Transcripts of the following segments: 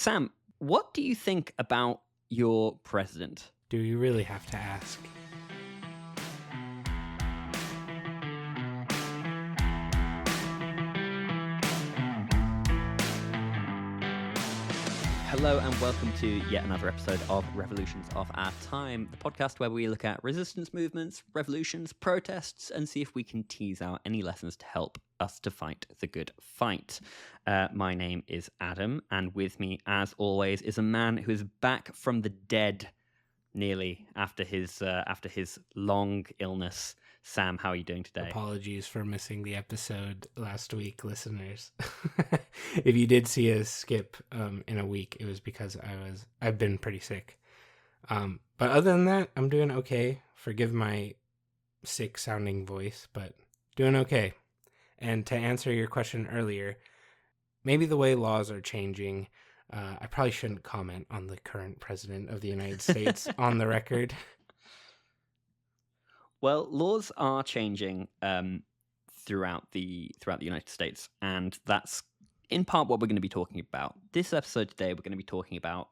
Sam, what do you think about your president? Do you really have to ask? Hello and welcome to yet another episode of Revolutions of Our Time, the podcast where we look at resistance movements, revolutions, protests, and see if we can tease out any lessons to help us to fight the good fight. My name is Adam, and with me, as always, is a man who is back from the dead, nearly after his long illness. Sam, how are you doing today? Apologies for missing the episode last week, listeners. If you did see a skip in a week, it was because I've been pretty sick. But other than that, I'm doing okay. Forgive my sick sounding voice, but doing okay. And to answer your question earlier, maybe the way laws are changing, I probably shouldn't comment on the current president of the United States on the record. Well, laws are changing throughout the United States, and that's in part what we're going to be talking about. This episode today, we're going to be talking about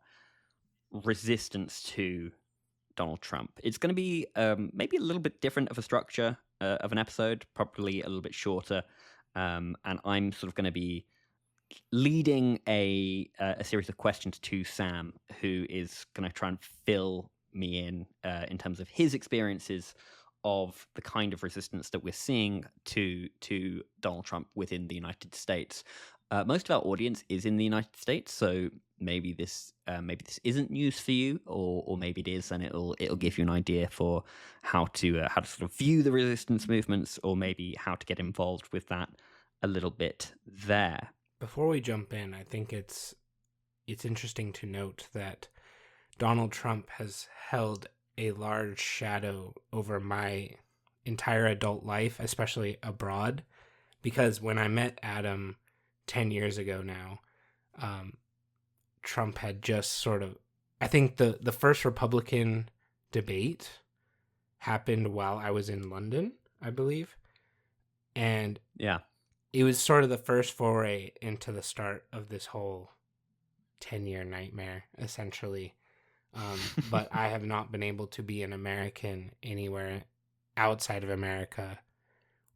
resistance to Donald Trump. It's going to be maybe a little bit different of a structure of an episode, probably a little bit shorter, and I'm sort of going to be leading a series of questions to Sam, who is going to try and fill me in terms of his experiences of the kind of resistance that we're seeing to Donald Trump within the United States. Most of our audience is in the United States, so maybe this isn't news for you, or maybe it is, and it'll give you an idea for how to sort of view the resistance movements, or maybe how to get involved with that a little bit there. Before we jump in, I think it's interesting to note that Donald Trump has held a large shadow over my entire adult life, especially abroad, because when I met Adam 10 years ago now, Trump had just sort of, I think the first Republican debate happened while I was in London, I believe. And yeah, it was sort of the first foray into the start of this whole 10-year nightmare, essentially. But I have not been able to be an American anywhere outside of America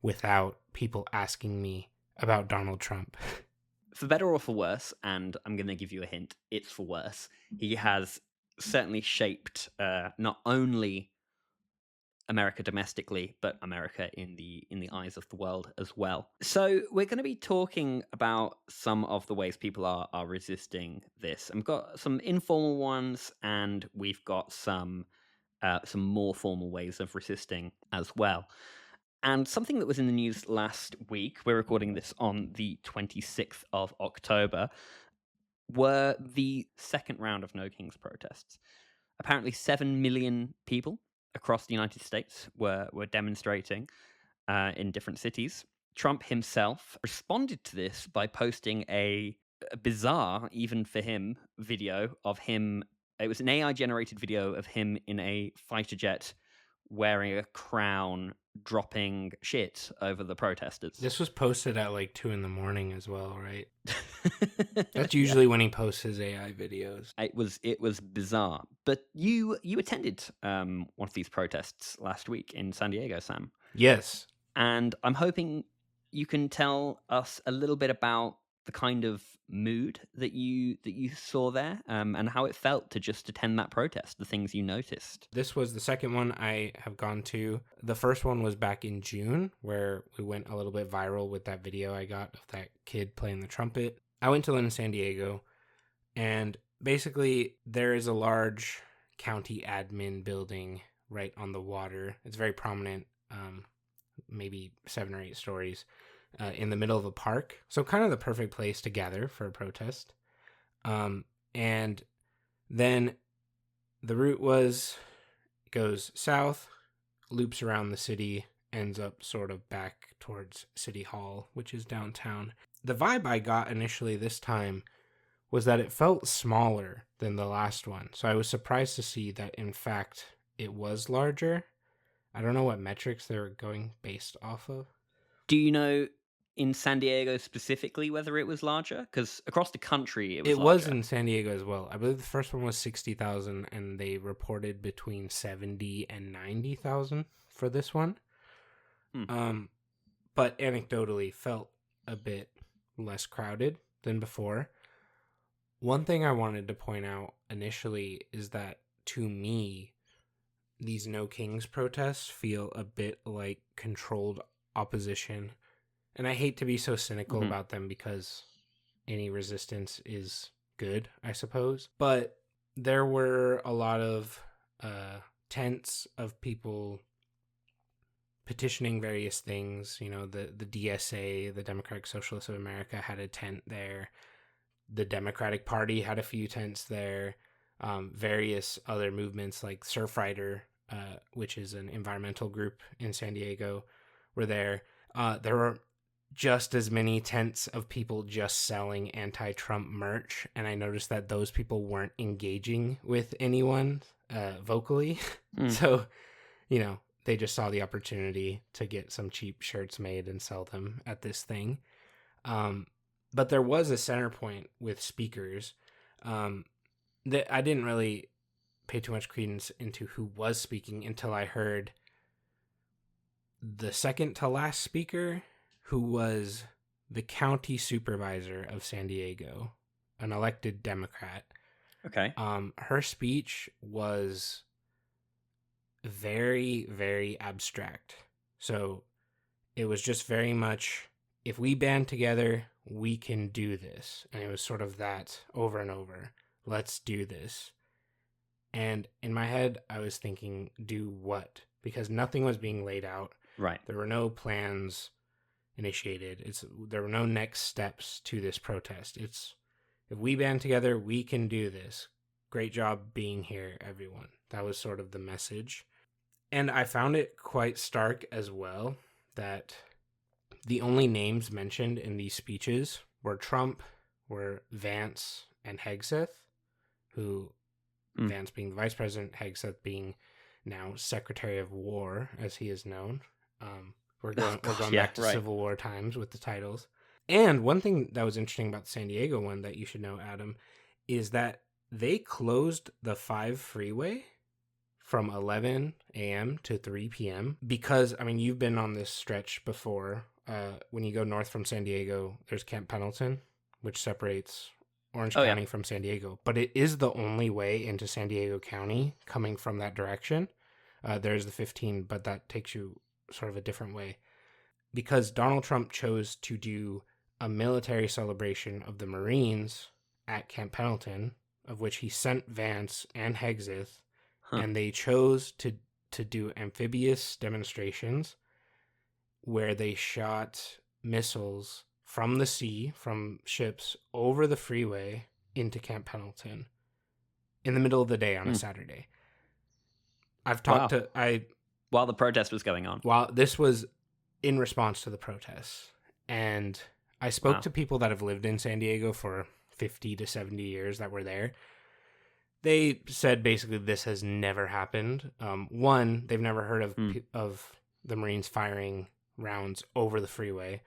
without people asking me about Donald Trump. For better or for worse, and I'm going to give you a hint, it's for worse. He has certainly shaped not only America domestically, but America in the eyes of the world as well. So we're going to be talking about some of the ways people are resisting this. And we've got some informal ones, and we've got some more formal ways of resisting as well. And something that was in the news last week, we're recording this on the 26th of October, were the second round of No Kings protests. Apparently 7 million people across the United States were demonstrating in different cities. Trump himself responded to this by posting a bizarre, even for him, video of him. It was an AI-generated video of him in a fighter jet wearing a crown, dropping shit over the protesters. This was posted at like 2 a.m. as well, right? That's usually when he posts his AI videos. It was bizarre. But you attended one of these protests last week in San Diego, Sam. Yes. And I'm hoping you can tell us a little bit about the kind of mood that you saw there, and how it felt to just attend that protest, the things you noticed. This was the second one I have gone to. The first one was back in June, where we went a little bit viral with that video I got of that kid playing the trumpet. I went to in San Diego, and basically there is a large county admin building right on the water. It's very prominent, maybe 7 or 8 stories. In the middle of a park. So kind of the perfect place to gather for a protest. And then the route goes south, loops around the city, ends up sort of back towards City Hall, which is downtown. The vibe I got initially this time was that it felt smaller than the last one. So I was surprised to see that, in fact, it was larger. I don't know what metrics they were going based off of. Do you know in San Diego specifically whether it was larger? Because across the country it was It larger. was in San Diego as well. I believe the first one was 60,000, and they reported between 70 and 90,000 for this one. But anecdotally felt a bit less crowded than before. One thing I wanted to point out initially is that, to me, these No Kings protests feel a bit like controlled opposition. And I hate to be so cynical about them because any resistance is good, I suppose. But there were a lot of tents of people petitioning various things. You know, the DSA, the Democratic Socialists of America, had a tent there. The Democratic Party had a few tents there. Various other movements like Surfrider, which is an environmental group in San Diego, were there. There were just as many tents of people just selling anti-Trump merch, and I noticed that those people weren't engaging with anyone vocally. So, you know, they just saw the opportunity to get some cheap shirts made and sell them at this thing. But there was a center point with speakers that I didn't really pay too much credence into who was speaking until I heard the second to last speaker, who was the county supervisor of San Diego, an elected Democrat. Okay. Her speech was very, very abstract. So it was just very much, if we band together, we can do this. And it was sort of that over and over. Let's do this. And in my head, I was thinking, do what? Because nothing was being laid out. Right. There were no plans initiated. There were no next steps to this protest. It's, if we band together, we can do this. Great job being here, everyone. That was sort of the message. And I found it quite stark as well that the only names mentioned in these speeches were Trump, were Vance, and Hegseth, who, Vance being the vice president, Hegseth being now Secretary of War, as he is known. We're going back to Civil War times with the titles. And one thing that was interesting about the San Diego one that you should know, Adam, is that they closed the 5 freeway from 11 a.m. to 3 p.m. because, I mean, you've been on this stretch before. When you go north from San Diego, there's Camp Pendleton, which separates Orange County from San Diego. But it is the only way into San Diego County coming from that direction. There's the 15, but that takes you sort of a different way. Because Donald Trump chose to do a military celebration of the Marines at Camp Pendleton, of which he sent Vance and Hegseth, and they chose to do amphibious demonstrations where they shot missiles from the sea, from ships, over the freeway into Camp Pendleton in the middle of the day on a Saturday. I've talked while the protest was going on. While this was in response to the protests. And I spoke to people that have lived in San Diego for 50 to 70 years that were there. They said basically this has never happened. One, they've never heard of the Marines firing rounds over the freeway.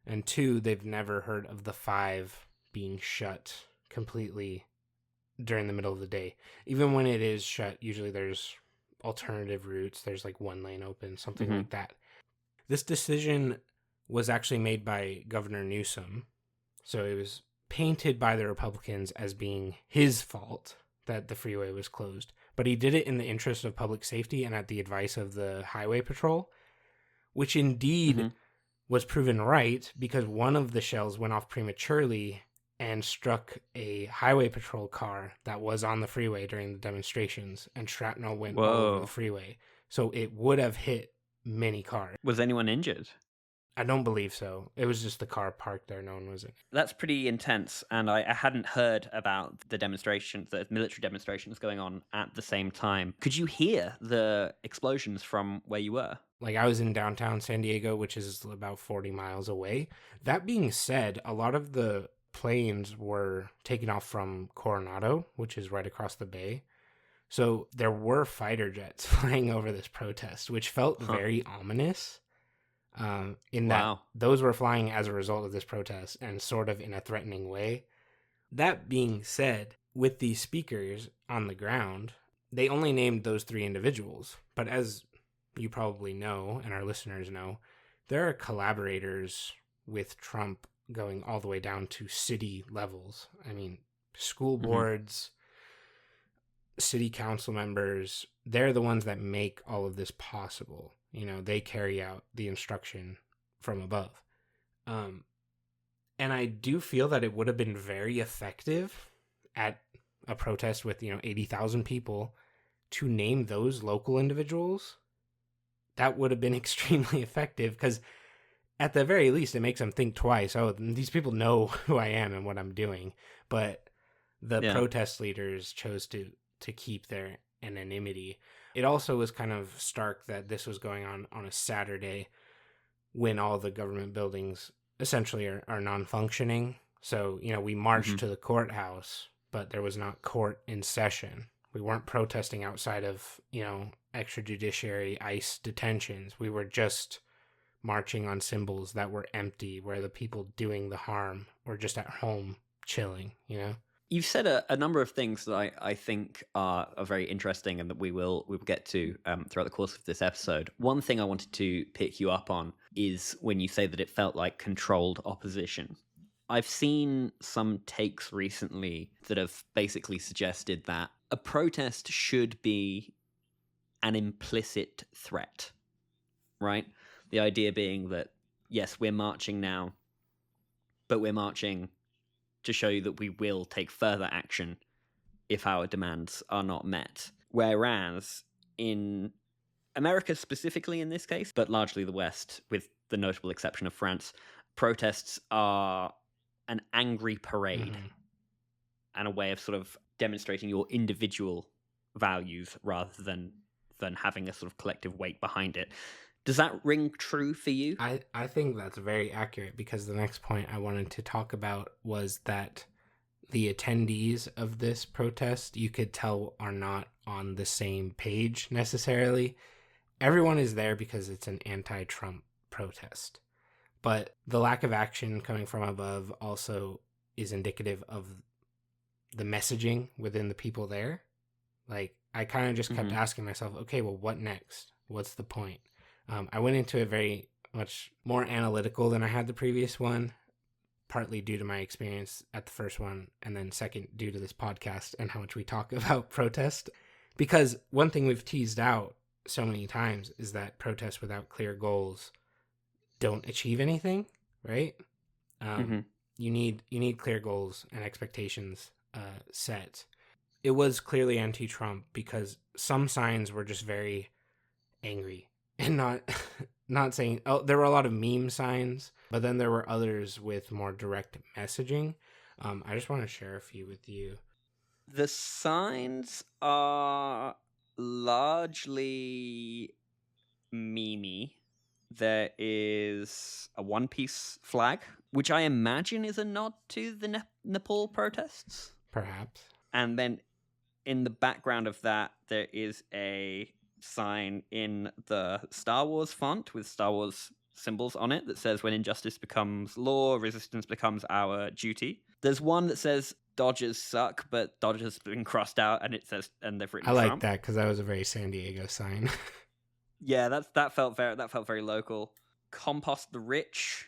And 2, they've never heard of the 5 being shut completely during the middle of the day. Even when it is shut, usually there's alternative routes. There's like 1 lane open, something like that. This decision was actually made by Governor Newsom. So it was painted by the Republicans as being his fault that the freeway was closed. But he did it in the interest of public safety and at the advice of the Highway Patrol, which indeed was proven right because one of the shells went off prematurely and struck a Highway Patrol car that was on the freeway during the demonstrations, and shrapnel went all over the freeway. So it would have hit many cars. Was anyone injured? I don't believe so. It was just the car parked there. No one was in. That's pretty intense, and I hadn't heard about the demonstrations, the military demonstrations going on at the same time. Could you hear the explosions from where you were? Like, I was in downtown San Diego, which is about 40 miles away. That being said, a lot of the planes were taking off from Coronado, which is right across the bay. So there were fighter jets flying over this protest, which felt very ominous. in that those were flying as a result of this protest and sort of in a threatening way. That being said, with these speakers on the ground, they only named those 3 individuals. But as you probably know, and our listeners know, there are collaborators with Trump going all the way down to city levels. I mean, school boards, city council members, they're the ones that make all of this possible. You know, they carry out the instruction from above. And I do feel that it would have been very effective at a protest with, 80,000 people to name those local individuals. That would have been extremely effective because at the very least, it makes them think twice. Oh, these people know who I am and what I'm doing. But the protest leaders chose to keep their anonymity. It also was kind of stark that this was going on a Saturday when all the government buildings essentially are non-functioning. So, we marched to the courthouse, but there was not court in session. We weren't protesting outside of, extrajudiciary ICE detentions. We were just marching on symbols that were empty, where the people doing the harm were just at home chilling, You've said a number of things that I think are very interesting and that we will get to throughout the course of this episode. One thing I wanted to pick you up on is when you say that it felt like controlled opposition. I've seen some takes recently that have basically suggested that a protest should be an implicit threat, right? The idea being that, yes, we're marching now, but we're marching to show you that we will take further action if our demands are not met. Whereas in America specifically in this case, but largely the West, with the notable exception of France, protests are an angry parade and a way of sort of demonstrating your individual values rather than having a sort of collective weight behind it. Does that ring true for you? I think that's very accurate, because the next point I wanted to talk about was that the attendees of this protest, you could tell, are not on the same page necessarily. Everyone is there because it's an anti-Trump protest. But the lack of action coming from above also is indicative of the messaging within the people there. Like, I kind of just kept asking myself, okay, well, what next? What's the point? I went into it very much more analytical than I had the previous one, partly due to my experience at the first one, and then second, due to this podcast and how much we talk about protest. Because one thing we've teased out so many times is that protests without clear goals don't achieve anything, right? You need clear goals and expectations set. It was clearly anti-Trump because some signs were just very angry. And not saying, there were a lot of meme signs, but then there were others with more direct messaging. I just want to share a few with you. The signs are largely memey. There is a one-piece flag, which I imagine is a nod to the Nepal protests. Perhaps. And then in the background of that, there is a sign in the Star Wars font with Star Wars symbols on it that says, when injustice becomes law, resistance becomes our duty. There's one that says Dodgers suck, but Dodgers been crossed out, and it says, and they've written I like Trump. that because that was a very San Diego sign. Yeah, that felt very local. Compost the rich.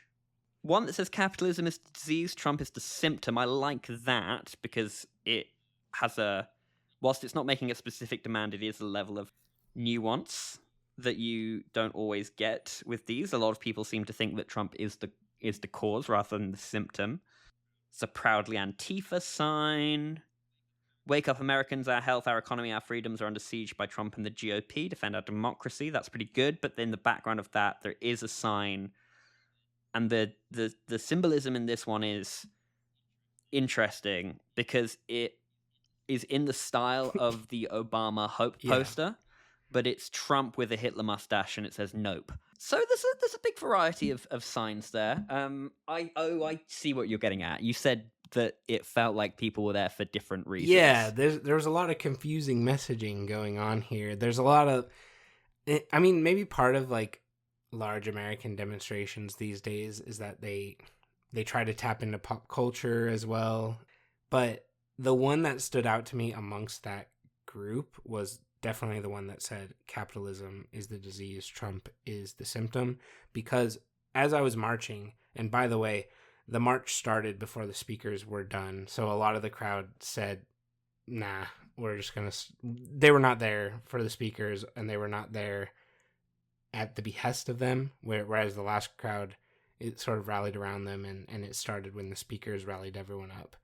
One that says capitalism is the disease, Trump is the symptom. I like that because it has whilst it's not making a specific demand, it is a level of nuance that you don't always get with these. A lot of people seem to think that Trump is the cause rather than the symptom. It's a proudly Antifa sign. Wake up, Americans! Our health, our economy, our freedoms are under siege by Trump and the GOP. Defend our democracy. That's pretty good. But in the background of that, there is a sign, and the symbolism in this one is interesting because it is in the style of the Obama Hope poster. But it's Trump with a Hitler mustache, and it says "Nope." So there's a big variety of signs there. I see what you're getting at. You said that it felt like people were there for different reasons. Yeah, there's a lot of confusing messaging going on here. There's a lot of, I mean, maybe part of like large American demonstrations these days is that they try to tap into pop culture as well. But the one that stood out to me amongst that group was definitely the one that said capitalism is the disease, Trump is the symptom. Because as I was marching, and by the way, the march started before the speakers were done, so a lot of the crowd said, nah, we're just gonna... They were not there for the speakers, and they were not there at the behest of them, whereas the last crowd, it sort of rallied around them, and it started when the speakers rallied everyone up.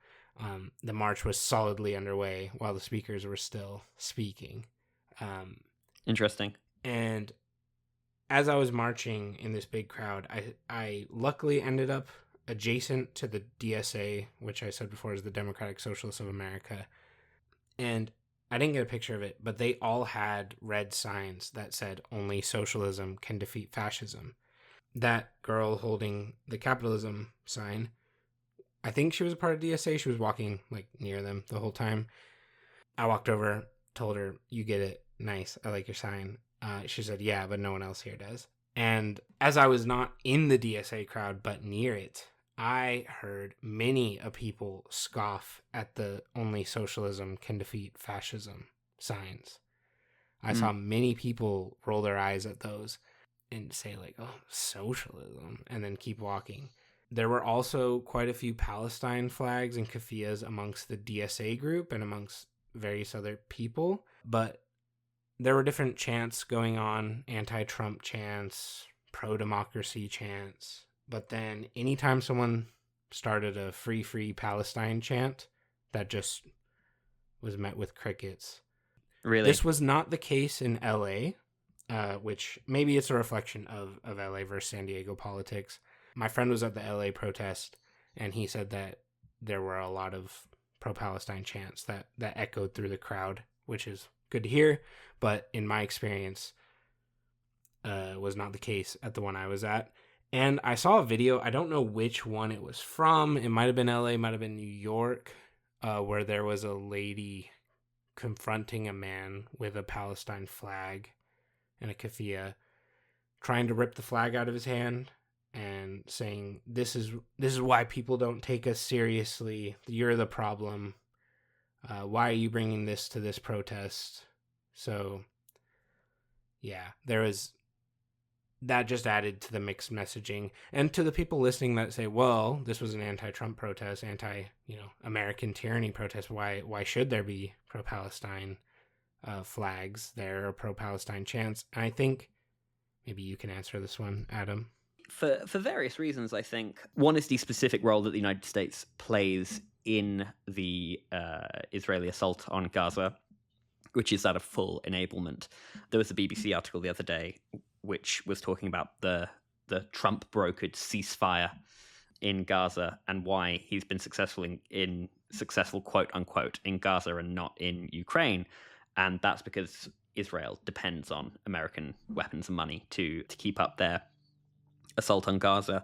The march was solidly underway while the speakers were still speaking. Interesting. And as I was marching in this big crowd, I luckily ended up adjacent to the DSA, which I said before is the Democratic Socialists of America. And I didn't get a picture of it, but they all had red signs that said only socialism can defeat fascism. That girl holding the capitalism sign, I think she was a part of DSA. She was walking like near them the whole time. I walked over, told her, "You get it. Nice. I like your sign." She said, "Yeah, but no one else here does." And as I was not in the DSA crowd, but near it, I heard many a people scoff at the only socialism can defeat fascism signs. I saw many people roll their eyes at those and say like, "Oh, socialism," and then keep walking. There were also quite a few Palestine flags and keffiyehs amongst the DSA group and amongst various other people, but there were different chants going on, anti-Trump chants, pro-democracy chants. But then anytime someone started a free Palestine chant, that just was met with crickets. Really? This was not the case in LA, which maybe it's a reflection of LA versus San Diego politics. My friend was at the LA protest, and he said that there were a lot of pro-Palestine chants that echoed through the crowd, which is good to hear. But in my experience, was not the case at the one I was at. And I saw a video, I don't know which one it was from. It might have been LA, might have been New York, where there was a lady confronting a man with a Palestine flag and a keffiyeh, trying to rip the flag out of his hand and saying, this is why people don't take us seriously. You're the problem. Why are you bringing this to this protest? So, yeah, there was... That just added to the mixed messaging. And to the people listening that say, well, this was an anti-Trump protest, American tyranny protest. Why should there be pro-Palestine flags there or pro-Palestine chants? And I think maybe you can answer this one, Adam. For various reasons, I think. One is the specific role that the United States plays in the Israeli assault on Gaza, which is that of full enablement. There was a BBC article the other day which was talking about the Trump-brokered ceasefire in Gaza and why he's been successful in successful, quote unquote, in Gaza and not in Ukraine. And that's because Israel depends on American weapons and money to keep up their assault on Gaza.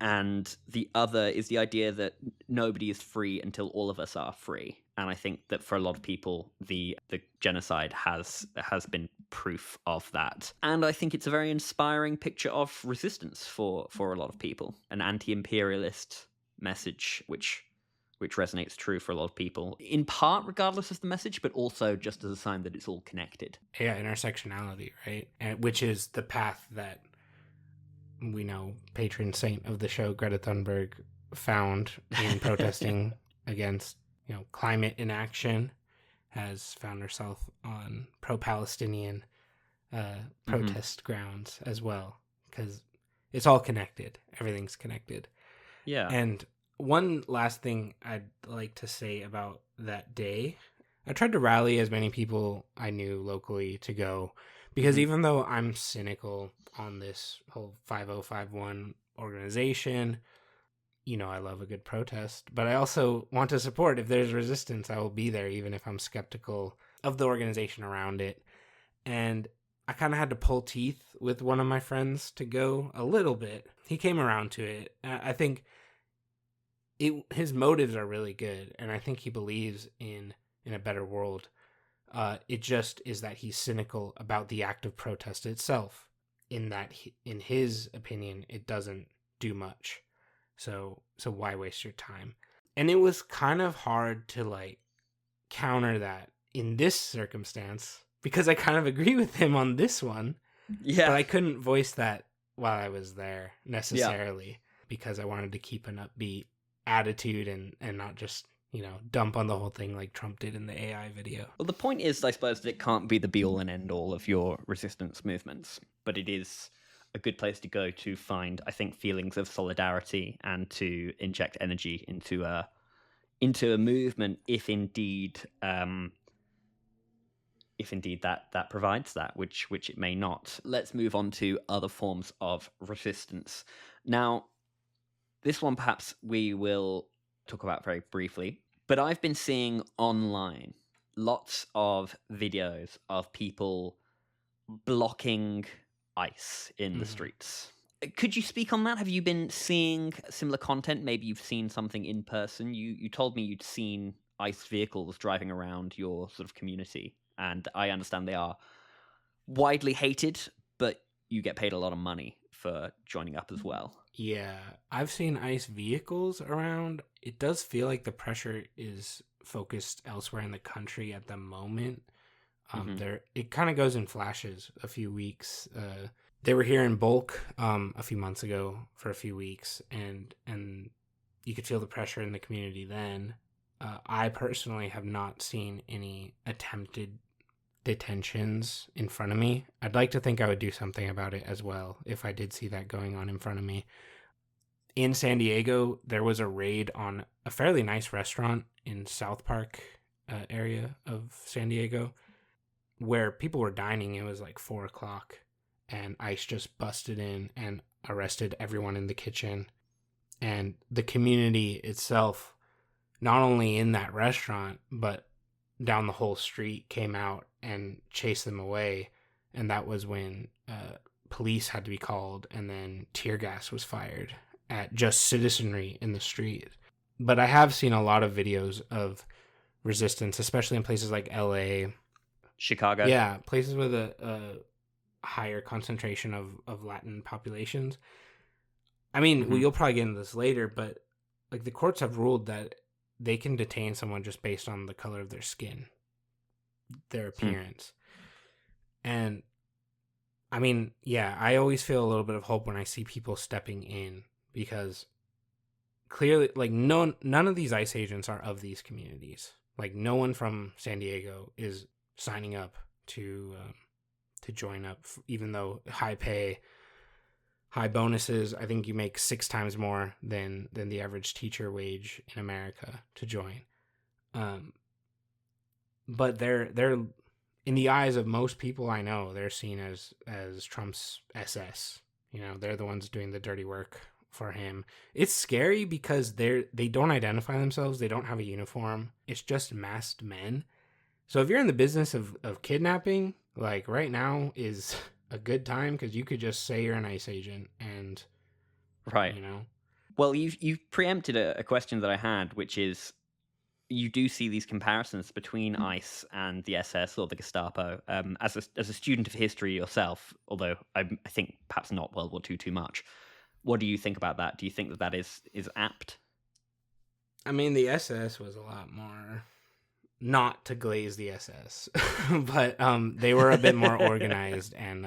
And the other is the idea that nobody is free until all of us are free. And I think that for a lot of people, the genocide has been proof of that. And I think it's a very inspiring picture of resistance for a lot of people. An anti-imperialist message, which resonates true for a lot of people, in part regardless of the message, but also just as a sign that it's all connected. Yeah, intersectionality, right? And which is the path that we know patron saint of the show, Greta Thunberg, found in protesting against, climate inaction, has found herself on pro-Palestinian protest grounds as well, because it's all connected. Everything's connected. Yeah. And one last thing I'd like to say about that day, I tried to rally as many people I knew locally to go, because even though I'm cynical on this whole 5051 organization, I love a good protest, but I also want to support. If there's resistance, I will be there, even if I'm skeptical of the organization around it. And I kind of had to pull teeth with one of my friends to go a little bit. He came around to it. I think his motives are really good, and I think he believes in a better world. It just is that he's cynical about the act of protest itself. in his opinion, it doesn't do much. So why waste your time? And it was kind of hard to like counter that in this circumstance because I kind of agree with him on this one. Yeah. But I couldn't voice that while I was there necessarily because I wanted to keep an upbeat attitude and not just, dump on the whole thing like Trump did in the AI video. Well, the point is, I suppose, that it can't be the be-all and end-all of your resistance movements, but it is a good place to go to find, I think, feelings of solidarity and to inject energy into a movement, if indeed that provides that, which it may not. Let's move on to other forms of resistance. Now, this one perhaps we will talk about very briefly, but I've been seeing online lots of videos of people blocking ICE in the streets. Could you speak on that? Have you been seeing similar content? Maybe you've seen something in person. You told me you'd seen ICE vehicles driving around your sort of community, and I understand they are widely hated, but you get paid a lot of money for joining up as well. Yeah, I've seen ICE vehicles around. It does feel like the pressure is focused elsewhere in the country at the moment. It kind of goes in flashes. A few weeks, they were here in bulk a few months ago for a few weeks, and you could feel the pressure in the community then. I personally have not seen any attempted detentions in front of me. I'd like to think I would do something about it as well if I did see that going on in front of me. In San Diego, there was a raid on a fairly nice restaurant in South Park area of San Diego where people were dining. It was like 4:00 and ICE just busted in and arrested everyone in the kitchen. And the community itself, not only in that restaurant, but down the whole street, came out and chased them away. And that was when police had to be called, and then tear gas was fired at just citizenry in the street. But I have seen a lot of videos of resistance, especially in places like LA, Chicago. Yeah, places with a higher concentration of Latin populations. I mean, you'll probably get into this later, but like the courts have ruled that they can detain someone just based on the color of their skin, their appearance. And I mean, yeah, I always feel a little bit of hope when I see people stepping in, because clearly, like, none of these ICE agents are of these communities. Like, no one from San Diego is signing up to join up, even though high pay, high bonuses. I think you make 6 times more than the average teacher wage in America to join. But they're in the eyes of most people I know, they're seen as Trump's SS. You know, they're the ones doing the dirty work for him. It's scary because they don't identify themselves. They don't have a uniform. It's just masked men. So if you're in the business of kidnapping, like right now is a good time, because you could just say you're an ICE agent and, right. You know. Well, you've preempted a question that I had, which is, you do see these comparisons between ICE and the SS or the Gestapo. As a student of history yourself, although I think perhaps not World War II too much, what do you think about that? Do you think that is apt? I mean, the SS was a lot more, not to glaze the SS, but they were a bit more organized and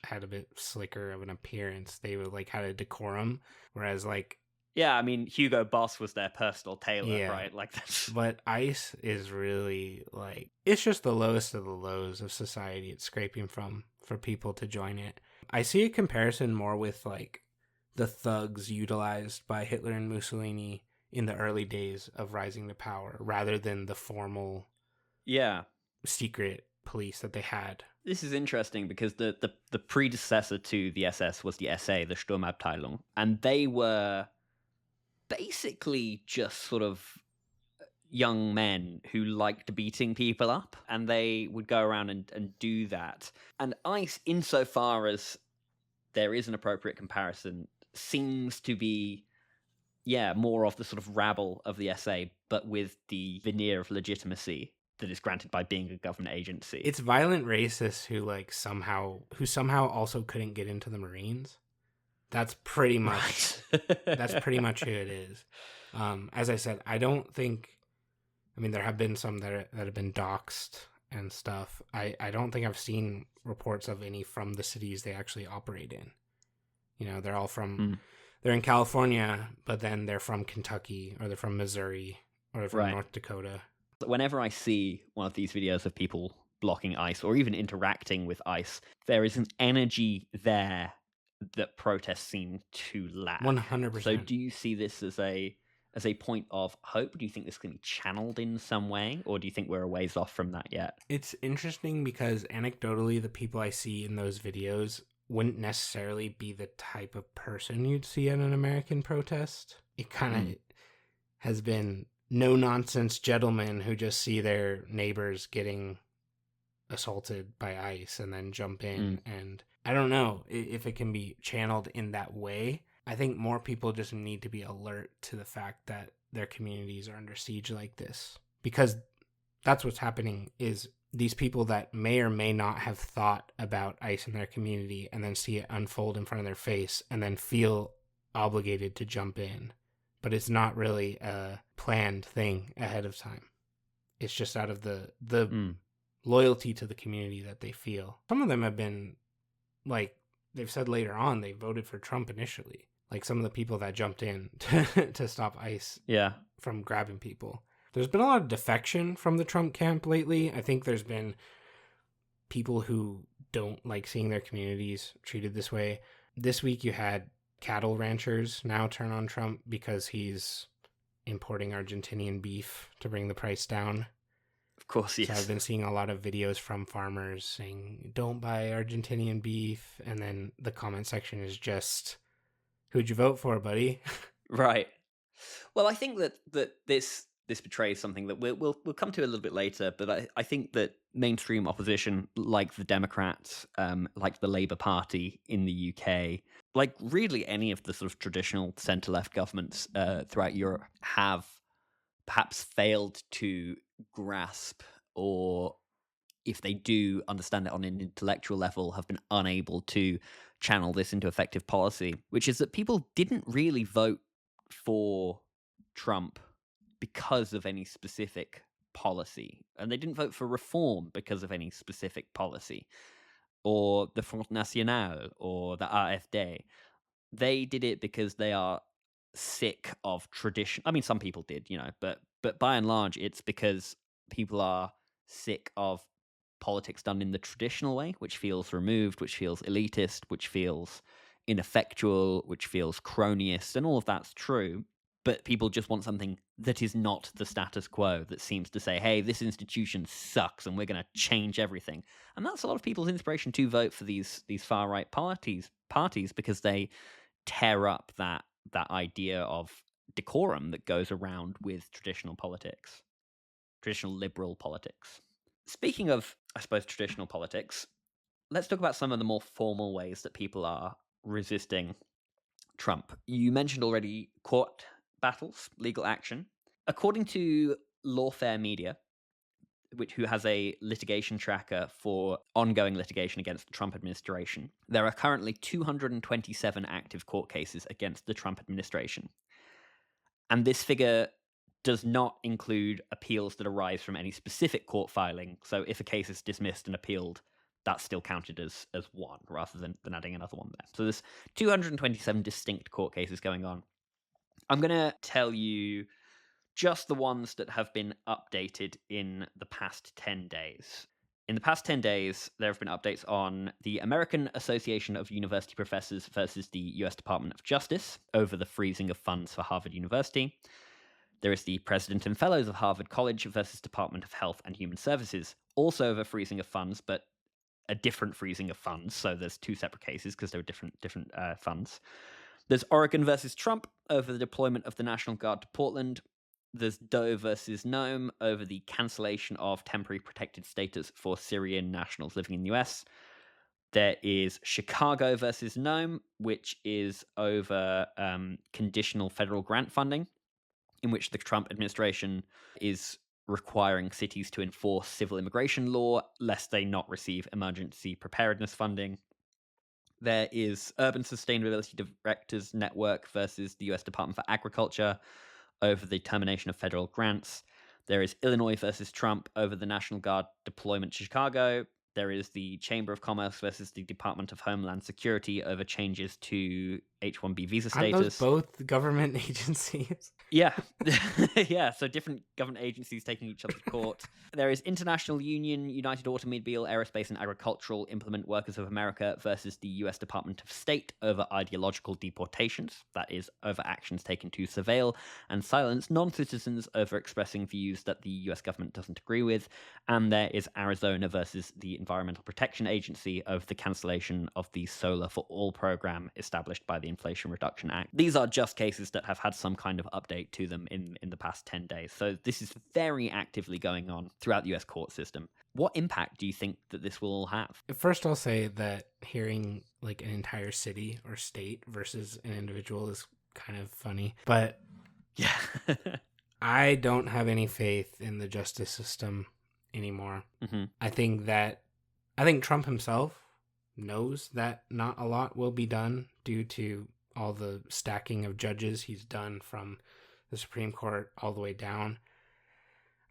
had a bit slicker of an appearance. They would had a decorum, whereas yeah, I mean, Hugo Boss was their personal tailor, yeah, right? That's... But ICE is really it's just the lowest of the lows of society. It's scraping from for people to join it. I see a comparison more with the thugs utilized by Hitler and Mussolini in the early days of rising to power, rather than the formal, secret police that they had. This is interesting because the predecessor to the SS was the SA, the Sturmabteilung, and they were basically just sort of young men who liked beating people up, and they would go around and do that. And ICE, insofar as there is an appropriate comparison, seems to be more of the sort of rabble of the SA, but with the veneer of legitimacy that is granted by being a government agency. It's violent racists who somehow also couldn't get into the Marines. That's pretty much that's pretty much who it is. As I said, I don't think. I mean, there have been some that have been doxxed and stuff. I don't think I've seen reports of any from the cities they actually operate in. You know, they're all from. They're in California, but then they're from Kentucky, or they're from Missouri, or they're from North Dakota. Whenever I see one of these videos of people blocking ICE or even interacting with ICE, there is an energy there that protests seem to lack. 100%. So do you see this as a point of hope? Do you think this can be channeled in some way, or do you think we're a ways off from that yet? It's interesting because anecdotally, the people I see in those videos wouldn't necessarily be the type of person you'd see at an American protest. It kind of has been no-nonsense gentlemen who just see their neighbors getting assaulted by ICE and then jump in. And I don't know if it can be channeled in that way. I think more people just need to be alert to the fact that their communities are under siege like this. Because that's what's happening, is these people that may or may not have thought about ICE in their community and then see it unfold in front of their face and then feel obligated to jump in. But it's not really a planned thing ahead of time. It's just out of the loyalty to the community that they feel. Some of them have been, like, they've said later on they voted for Trump initially. Like some of the people that jumped in to stop ICE from grabbing people. There's been a lot of defection from the Trump camp lately. I think there's been people who don't like seeing their communities treated this way. This week you had cattle ranchers now turn on Trump because he's importing Argentinian beef to bring the price down. Of course, yes. So I've been seeing a lot of videos from farmers saying, don't buy Argentinian beef. And then the comment section is just, who'd you vote for, buddy? Right. Well, I think that this betrays something that we'll come to a little bit later, but I think that mainstream opposition, like the Democrats, like the Labour Party in the UK, like really any of the sort of traditional centre-left governments throughout Europe, have perhaps failed to grasp, or if they do understand it on an intellectual level, have been unable to channel this into effective policy, which is that people didn't really vote for Trump because of any specific policy, and they didn't vote for reform because of any specific policy, or the Front National or the AfD. They did it because they are sick of tradition. I mean, some people did, but by and large, it's because people are sick of politics done in the traditional way, which feels removed, which feels elitist, which feels ineffectual, which feels cronyist, and all of that's true. But people just want something that is not the status quo, that seems to say, hey, this institution sucks and we're going to change everything. And that's a lot of people's inspiration to vote for these far-right parties because they tear up that idea of decorum that goes around with traditional politics, traditional liberal politics. Speaking of, I suppose, traditional politics, let's talk about some of the more formal ways that people are resisting Trump. You mentioned already court battles, legal action. According to Lawfare Media, who has a litigation tracker for ongoing litigation against the Trump administration, there are currently 227 active court cases against the Trump administration. And this figure does not include appeals that arise from any specific court filing. So if a case is dismissed and appealed, that's still counted as one, rather than adding another one there. So there's 227 distinct court cases going on. I'm going to tell you just the ones that have been updated in the past 10 days. In the past 10 days, there have been updates on the American Association of University Professors versus the US Department of Justice over the freezing of funds for Harvard University. There is the President and Fellows of Harvard College versus Department of Health and Human Services, also over freezing of funds, but a different freezing of funds. So there's two separate cases because there are different funds. There's Oregon versus Trump over the deployment of the National Guard to Portland. There's Doe versus Nome over the cancellation of temporary protected status for Syrian nationals living in the US. There is Chicago versus Nome, which is over conditional federal grant funding, in which the Trump administration is requiring cities to enforce civil immigration law lest they not receive emergency preparedness funding. There is Urban Sustainability Directors Network versus the US Department for Agriculture over the termination of federal grants. There is Illinois versus Trump over the National Guard deployment to Chicago. There is the Chamber of Commerce versus the Department of Homeland Security over changes to H-1B visa status. Aren't those both government agencies? Yeah. Yeah, so different government agencies taking each other to court. There is International Union, United Automobile, Aerospace and Agricultural Implement Workers of America versus the US Department of State over ideological deportations. That is, over actions taken to surveil and silence non-citizens over expressing views that the US government doesn't agree with. And there is Arizona versus the Environmental Protection Agency over the cancellation of the Solar for All program established by the Inflation Reduction Act. These are just cases that have had some kind of update to them in the past 10 days. So this is very actively going on throughout the US court system. What impact do you think that this will have? First, I'll say that hearing like an entire city or state versus an individual is kind of funny. But yeah, I don't have any faith in the justice system anymore. Mm-hmm. I think Trump himself knows that not a lot will be done due to all the stacking of judges he's done from the Supreme Court all the way down.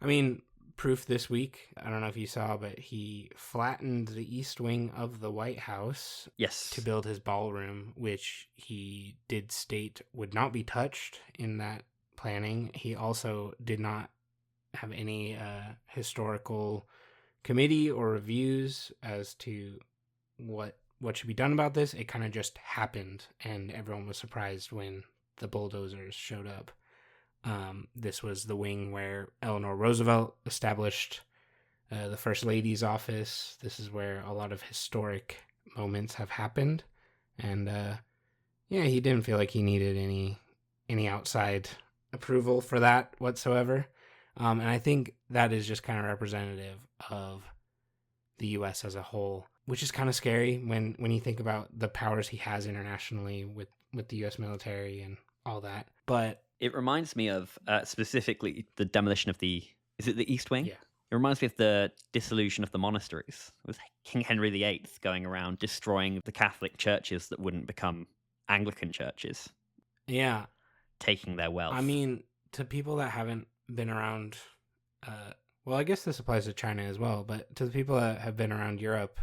I mean, proof this week, I don't know if you saw, but he flattened the east wing of the White House yes, to build his ballroom, which he did state would not be touched in that planning. He also did not have any historical committee or reviews as to what should be done about this. It kind of just happened, and everyone was surprised when the bulldozers showed up. This was the wing where Eleanor Roosevelt established the First Lady's office. This is where a lot of historic moments have happened. And yeah, he didn't feel like he needed any outside approval for that whatsoever. And I think that is just kind of representative of the U.S. as a whole, which is kind of scary when you think about the powers he has internationally with the U.S. military and all that. But it reminds me of specifically the demolition of is it the East Wing? Yeah. It reminds me of the dissolution of the monasteries. It was King Henry VIII going around destroying the Catholic churches that wouldn't become Anglican churches. Yeah. Taking their wealth. I mean, to people that haven't been around, well, I guess this applies to China as well, but to the people that have been around Europe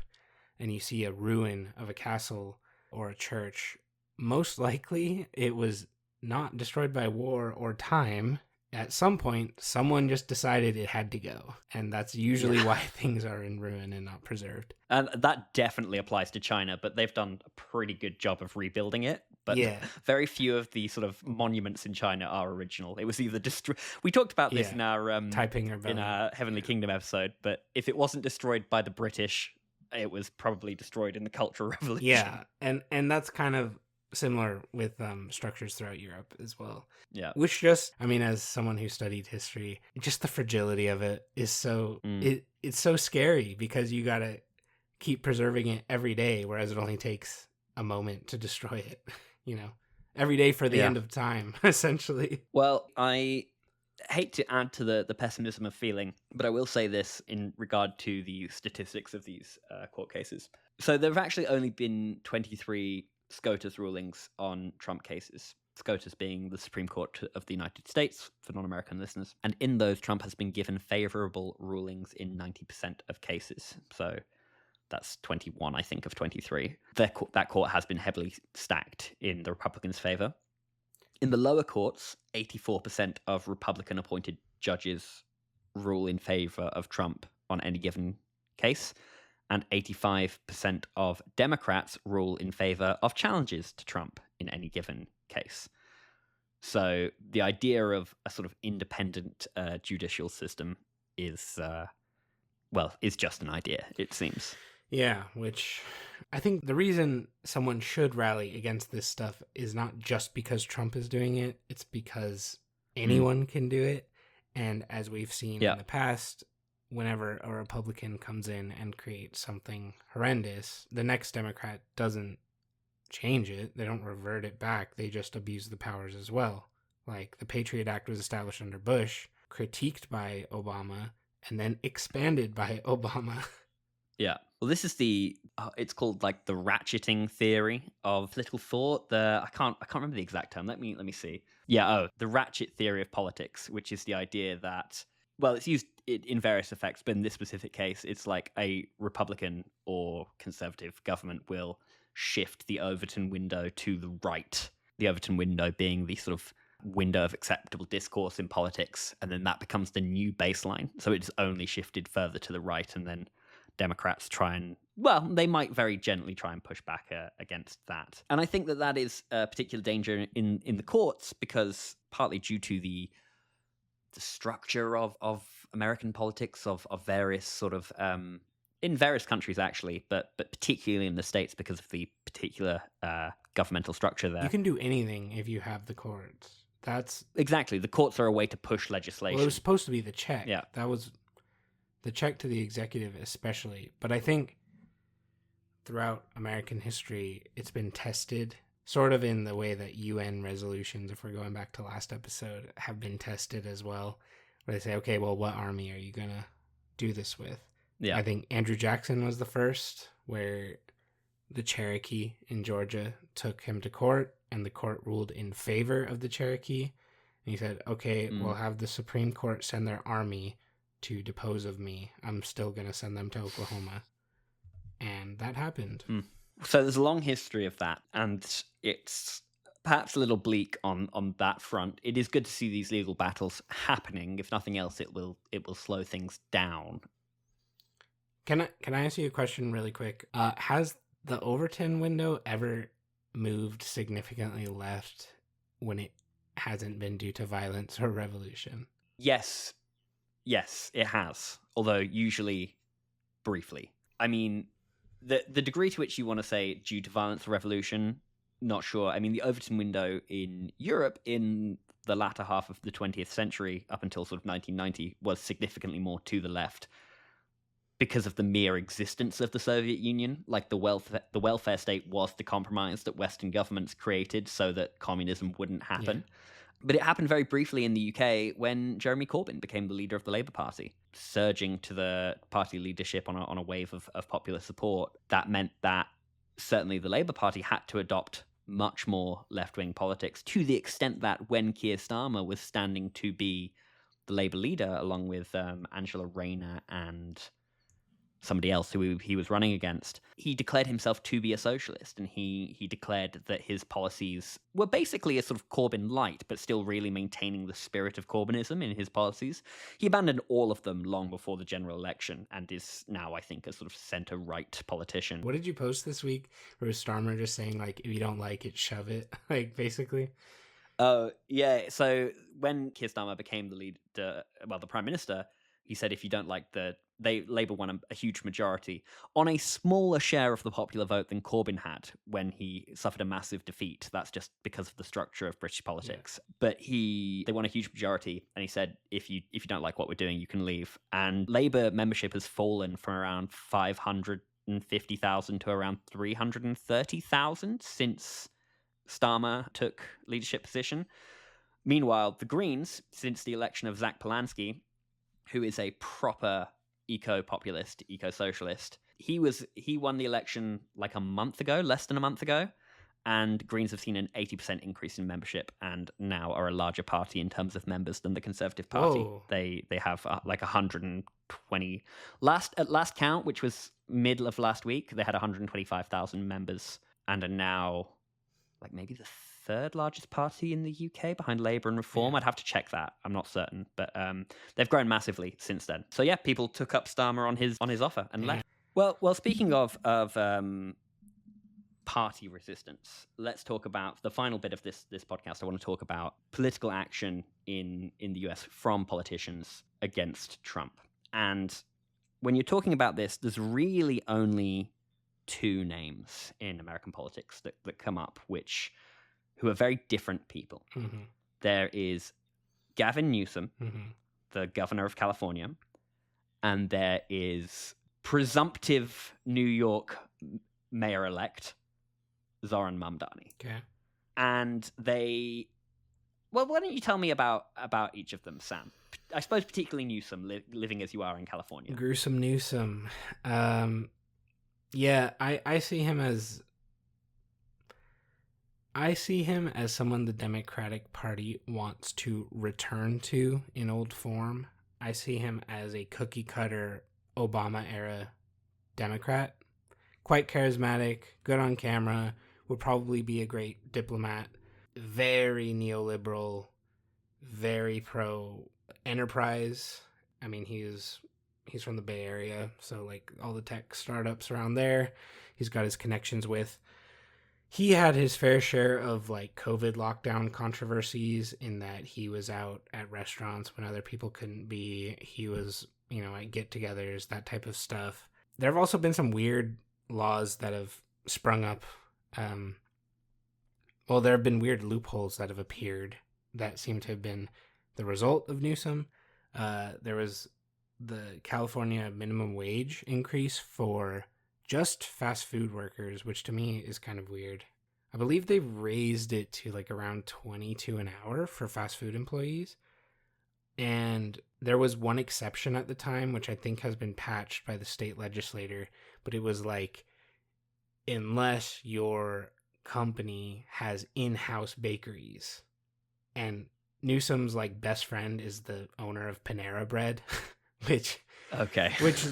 and you see a ruin of a castle or a church, most likely it was not destroyed by war or time. At some point, someone just decided it had to go. And that's usually why things are in ruin and not preserved. And that definitely applies to China, but they've done a pretty good job of rebuilding it. But very few of the sort of monuments in China are original. It was either destroyed. We talked about this in our Taiping Rebellion, in our Heavenly Kingdom episode, but if it wasn't destroyed by the British, it was probably destroyed in the Cultural Revolution. Yeah, and that's kind of similar with structures throughout Europe as well. Yeah. Which just, I mean, as someone who studied history, just the fragility of it is so, it's so scary because you got to keep preserving it every day, whereas it only takes a moment to destroy it, you know, every day for the end of time, essentially. Well, I hate to add to the pessimism of feeling, but I will say this in regard to the statistics of these court cases. So there have actually only been 23 SCOTUS rulings on Trump cases. SCOTUS being the Supreme Court of the United States for non-American listeners. And in those, Trump has been given favorable rulings in 90% of cases. So that's 21, I think, of 23. That court has been heavily stacked in the Republicans' favor. In the lower courts, 84% of Republican-appointed judges rule in favor of Trump on any given case, and 85% of Democrats rule in favor of challenges to Trump in any given case. So the idea of a sort of independent judicial system is just an idea, it seems. Yeah, which I think the reason someone should rally against this stuff is not just because Trump is doing it, it's because anyone can do it. And as we've seen in the past, whenever a Republican comes in and creates something horrendous, the next Democrat doesn't change it. They don't revert it back. They just abuse the powers as well. Like the Patriot Act was established under Bush, critiqued by Obama and then expanded by Obama. Yeah. Well, this is it's called like the ratcheting theory of political thought. I can't remember the exact term. Let me see. Yeah. The ratchet theory of politics, which is the idea that, well, it's used in various effects, but in this specific case, it's like a Republican or conservative government will shift the Overton window to the right. The Overton window being the sort of window of acceptable discourse in politics, and then that becomes the new baseline. So it's only shifted further to the right, and then Democrats they might very gently try and push back against that. And I think that is a particular danger in the courts, because partly due to the structure of American politics, of various sort of, in various countries actually, but particularly in the States because of the particular governmental structure there. You can do anything if you have the courts. That's exactly. The courts are a way to push legislation. Well, it was supposed to be the check. Yeah. That was the check to the executive especially. But I think throughout American history, it's been tested sort of in the way that UN resolutions, if we're going back to last episode, have been tested as well, where they say, okay, well, what army are you going to do this with? Yeah. I think Andrew Jackson was the first, where the Cherokee in Georgia took him to court, and the court ruled in favor of the Cherokee. And he said, okay, we'll have the Supreme Court send their army to depose of me. I'm still going to send them to Oklahoma. And that happened. So there's a long history of that, and it's perhaps a little bleak on that front. It is good to see these legal battles happening. If nothing else, it will slow things down. Can I ask you a question really quick? Has the Overton window ever moved significantly left when it hasn't been due to violence or revolution? Yes, it has. Although usually briefly. I mean, the degree to which you want to say due to violence or revolution, not sure. I mean, the Overton window in Europe in the latter half of the 20th century, up until sort of 1990, was significantly more to the left because of the mere existence of the Soviet Union. Like the welfare state was the compromise that Western governments created so that communism wouldn't happen. Yeah. But it happened very briefly in the UK when Jeremy Corbyn became the leader of the Labour Party, surging to the party leadership on a wave of popular support. That meant that certainly the Labour Party had to adopt much more left-wing politics, to the extent that when Keir Starmer was standing to be the Labour leader, along with Angela Rayner and somebody else who he was running against, he declared himself to be a socialist, and he declared that his policies were basically a sort of Corbyn light, but still really maintaining the spirit of Corbynism in his policies. He abandoned all of them long before the general election, and is now, I think, a sort of centre-right politician. What did you post this week? Where was Starmer just saying, like, if you don't like it, shove it? Like, basically? Yeah, so when Keir Starmer became the Prime Minister, he said if you don't like Labour won a huge majority on a smaller share of the popular vote than Corbyn had when he suffered a massive defeat. That's just because of the structure of British politics. Yeah. But they won a huge majority, and he said if you don't like what we're doing, you can leave. And Labour membership has fallen from around 550,000 to around 330,000 since Starmer took leadership position. Meanwhile, the Greens, since the election of Zach Polanski, who is a proper eco-populist, eco-socialist, he won the election like less than a month ago, and Greens have seen an 80% increase in membership and now are a larger party in terms of members than the Conservative Party. Whoa. They have like 120 at last count, which was middle of last week. They had 125,000 members and are now like maybe the third largest party in the UK behind Labour and Reform. Yeah. I'd have to check that. I'm not certain, but they've grown massively since then. So yeah, people took up Starmer on his offer and left. Well, speaking of party resistance, let's talk about the final bit of this podcast. I want to talk about political action in the US from politicians against Trump. And when you're talking about this, there's really only two names in American politics that come up, who are very different people. Mm-hmm. There is Gavin Newsom, the governor of California, and there is presumptive New York mayor-elect Zohran Mamdani. Okay. And why don't you tell me about each of them, Sam? I suppose particularly Newsom, living as you are in California. Gruesome Newsom. Yeah, I see him as someone the Democratic Party wants to return to in old form. I see him as a cookie cutter Obama era Democrat. Quite charismatic, good on camera, would probably be a great diplomat. Very neoliberal, very pro enterprise. I mean, he's from the Bay Area, so like all the tech startups around there, he's got his connections with. He had his fair share of like COVID lockdown controversies in that he was out at restaurants when other people couldn't be. He was, at get-togethers, that type of stuff. There have also been some weird laws that have sprung up. There have been weird loopholes that have appeared that seem to have been the result of Newsom. There was the California minimum wage increase for just fast food workers, which to me is kind of weird. I believe they raised it to like around $22 an hour for fast food employees. And there was one exception at the time, which I think has been patched by the state legislator, but it was like, unless your company has in-house bakeries. And Newsom's like best friend is the owner of Panera Bread, which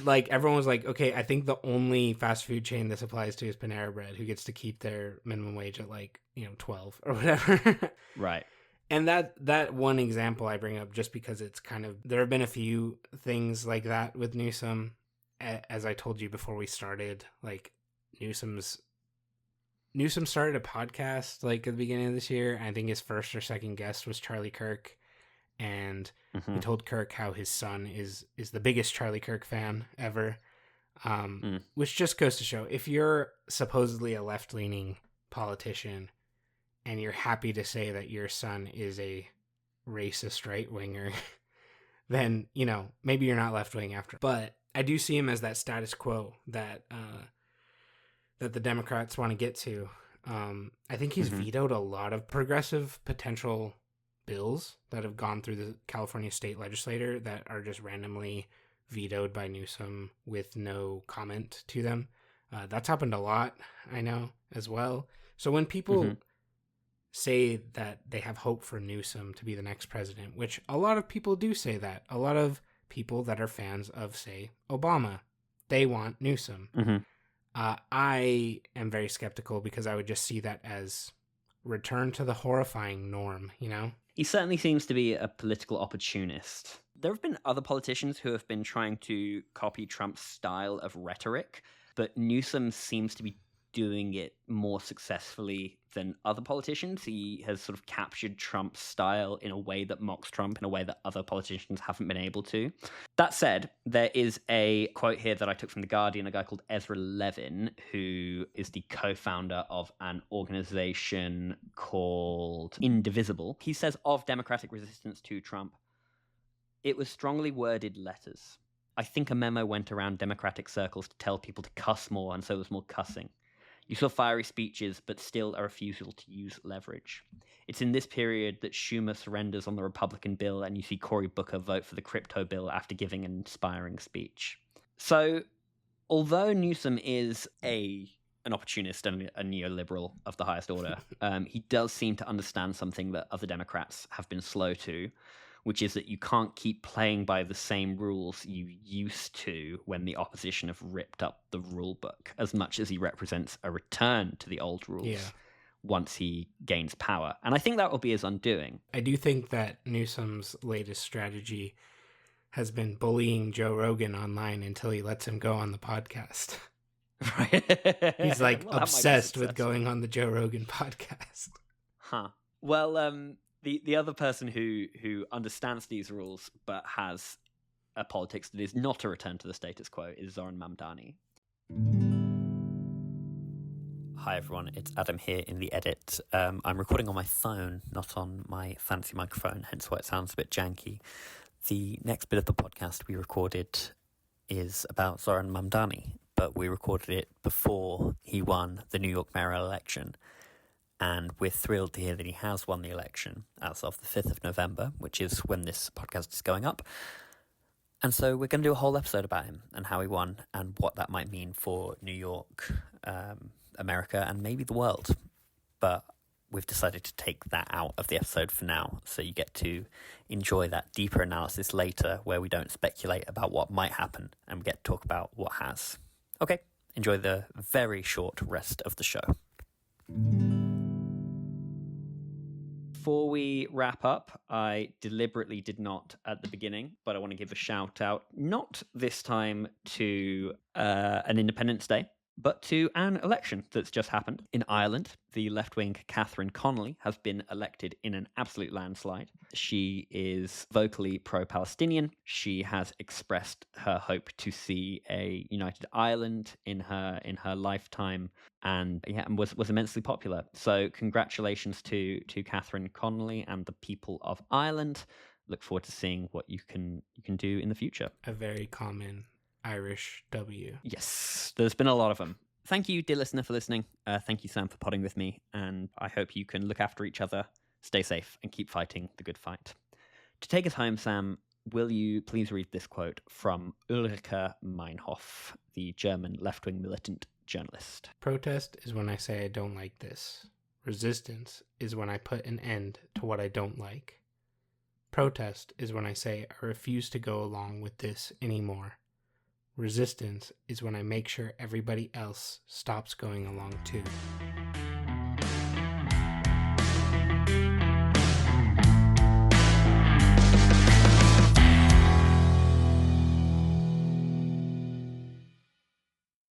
like everyone was like, okay, I think the only fast food chain this applies to is Panera Bread, who gets to keep their minimum wage at like 12 or whatever. Right. And that one example I bring up just because it's kind of, there have been a few things like that with Newsom. As I told you before we started, like Newsom started a podcast like at the beginning of this year. I think his first or second guest was Charlie Kirk. And he told Kirk how his son is the biggest Charlie Kirk fan ever, which just goes to show, if you're supposedly a left-leaning politician and you're happy to say that your son is a racist right-winger, then, maybe you're not left-wing after. But I do see him as that status quo that the Democrats want to get to. I think he's vetoed a lot of progressive potential bills that have gone through the California state legislature that are just randomly vetoed by Newsom with no comment to them. That's happened a lot, I know, as well. So when people say that they have hope for Newsom to be the next president, which a lot of people do say that, a lot of people that are fans of, say, Obama, they want Newsom. I am very skeptical because I would just see that as return to the horrifying norm, He certainly seems to be a political opportunist. There have been other politicians who have been trying to copy Trump's style of rhetoric, but Newsom seems to be doing it more successfully than other politicians. He has sort of captured Trump's style in a way that mocks Trump, in a way that other politicians haven't been able to. That said, there is a quote here that I took from The Guardian, a guy called Ezra Levin, who is the co-founder of an organization called Indivisible. He says of Democratic resistance to Trump, "It was strongly worded letters. I think a memo went around Democratic circles to tell people to cuss more, and so there was more cussing. You saw fiery speeches, but still a refusal to use leverage. It's in this period that Schumer surrenders on the Republican bill, and you see Cory Booker vote for the crypto bill after giving an inspiring speech." So, although Newsom is an opportunist and a neoliberal of the highest order, he does seem to understand something that other Democrats have been slow to, which is that you can't keep playing by the same rules you used to when the opposition have ripped up the rule book, as much as he represents a return to the old rules once he gains power. And I think that will be his undoing. I do think that Newsom's latest strategy has been bullying Joe Rogan online until he lets him go on the podcast. Right. He's like obsessed with going on the Joe Rogan podcast. Huh. Well, the other person who understands these rules but has a politics that is not a return to the status quo is Zohran Mamdani. Hi everyone, it's Adam here in the edit. I'm recording on my phone, not on my fancy microphone, hence why it sounds a bit janky. The next bit of the podcast we recorded is about Zohran Mamdani, but we recorded it before he won the New York mayoral election. And we're thrilled to hear that he has won the election as of the 5th of November, which is when this podcast is going up. And so we're going to do a whole episode about him and how he won and what that might mean for New York, America, and maybe the world. But we've decided to take that out of the episode for now, so you get to enjoy that deeper analysis later where we don't speculate about what might happen and we get to talk about what has. Okay, enjoy the very short rest of the show. Before we wrap up, I deliberately did not at the beginning, but I want to give a shout out, not this time to an Independence Day, but to an election that's just happened in Ireland. The left-wing Catherine Connolly has been elected in an absolute landslide. She is vocally pro-Palestinian. She has expressed her hope to see a united Ireland in her lifetime, and was immensely popular. So congratulations to Catherine Connolly and the people of Ireland. Look forward to seeing what you can do in the future. A very common Irish W. Yes, there's been a lot of them. Thank you, dear listener, for listening. Thank you, Sam, for podding with me. And I hope you can look after each other, stay safe, and keep fighting the good fight. To take us home, Sam, will you please read this quote from Ulrike Meinhof, the German left-wing militant journalist. Protest is when I say I don't like this. Resistance is when I put an end to what I don't like. Protest is when I say I refuse to go along with this anymore. Resistance is when I make sure everybody else stops going along too.